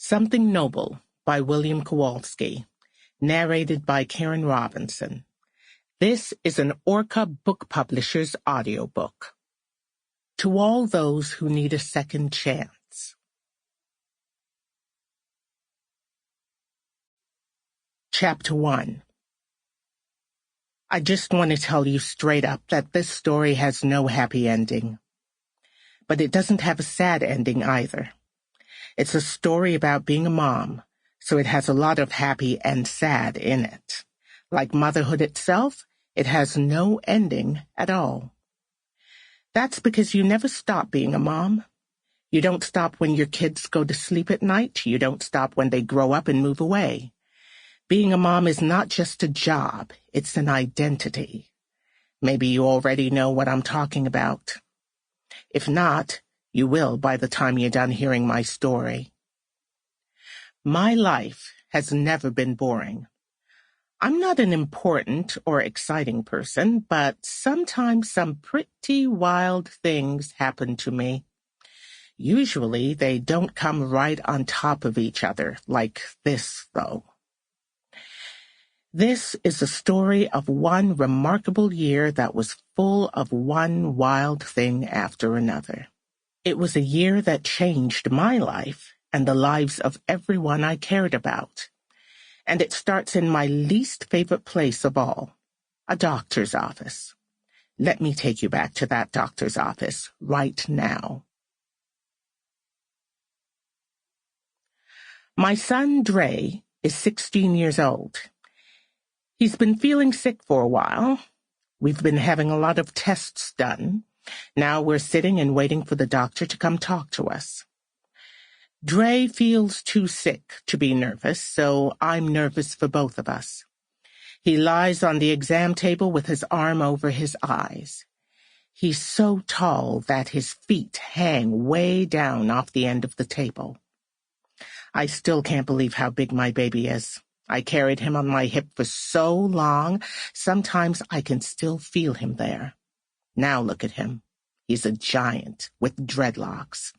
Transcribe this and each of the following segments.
Something Noble by William Kowalski, narrated by Karen Robinson. This is an Orca Book Publishers audiobook. To all those who need a second chance. Chapter 1. I just want to tell you straight up that this story has no happy ending. But it doesn't have a sad ending either. It's a story about being a mom, so it has a lot of happy and sad in it. Like motherhood itself, it has no ending at all. That's because you never stop being a mom. You don't stop when your kids go to sleep at night. You don't stop when they grow up and move away. Being a mom is not just a job, it's an identity. Maybe you already know what I'm talking about. If not, you will by the time you're done hearing my story. My life has never been boring. I'm not an important or exciting person, but sometimes some pretty wild things happen to me. Usually they don't come right on top of each other like this, though. This is the story of one remarkable year that was full of one wild thing after another. It was a year that changed my life and the lives of everyone I cared about. And it starts in my least favorite place of all, a doctor's office. Let me take you back to that doctor's office right now. My son, Dre, is 16 years old. He's been feeling sick for a while. We've been having a lot of tests done. Now we're sitting and waiting for the doctor to come talk to us. Dre feels too sick to be nervous, so I'm nervous for both of us. He lies on the exam table with his arm over his eyes. He's so tall that his feet hang way down off the end of the table. I still can't believe how big my baby is. I carried him on my hip for so long, sometimes I can still feel him there. Now look at him. He's a giant with dreadlocks.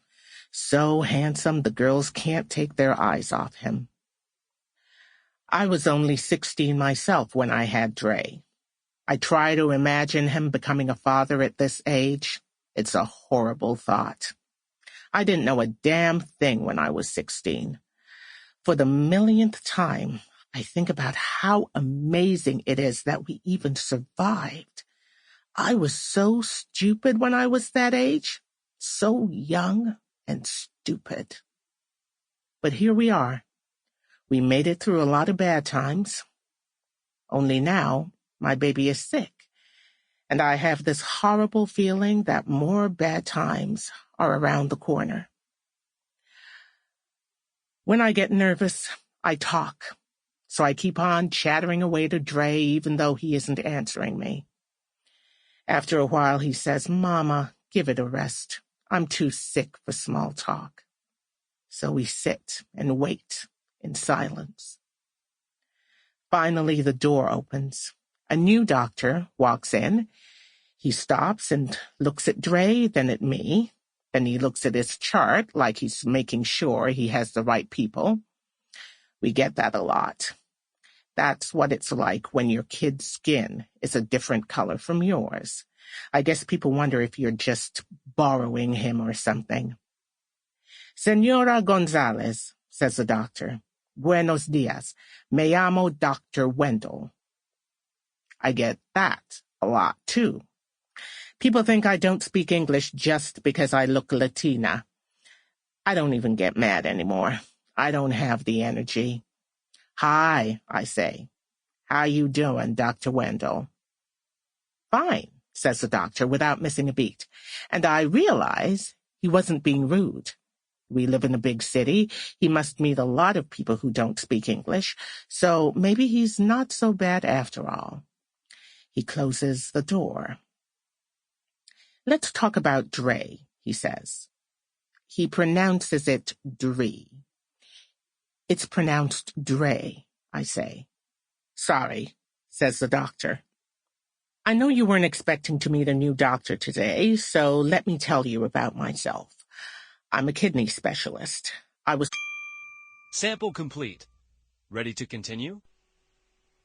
So handsome the girls can't take their eyes off him. I was only 16 myself when I had Dre. I try to imagine him becoming a father at this age. It's a horrible thought. I didn't know a damn thing when I was 16. For the millionth time, I think about how amazing it is that we even survived. I was so stupid when I was that age, so young and stupid. But here we are. We made it through a lot of bad times. Only now, my baby is sick, and I have this horrible feeling that more bad times are around the corner. When I get nervous, I talk, so I keep on chattering away to Dre even though he isn't answering me. After a while, he says, "Mama, give it a rest. I'm too sick for small talk." So we sit and wait in silence. Finally, the door opens. A new doctor walks in. He stops and looks at Dre, then at me. Then he looks at his chart like he's making sure he has the right people. We get that a lot. That's what it's like when your kid's skin is a different color from yours. I guess people wonder if you're just borrowing him or something. "Señora González," says the doctor. "Buenos días. Me llamo Dr. Wendell." I get that a lot, too. People think I don't speak English just because I look Latina. I don't even get mad anymore. I don't have the energy. "Hi," I say. "How you doing, Dr. Wendell?" "Fine," says the doctor without missing a beat. And I realize he wasn't being rude. We live in a big city. He must meet a lot of people who don't speak English, so maybe he's not so bad after all. He closes the door. "Let's talk about Dre," he says. He pronounces it Dre. "It's pronounced Dre," I say. "Sorry," says the doctor. "I know you weren't expecting to meet a new doctor today, so let me tell you about myself. I'm a kidney specialist. I was Sample complete. Ready to continue?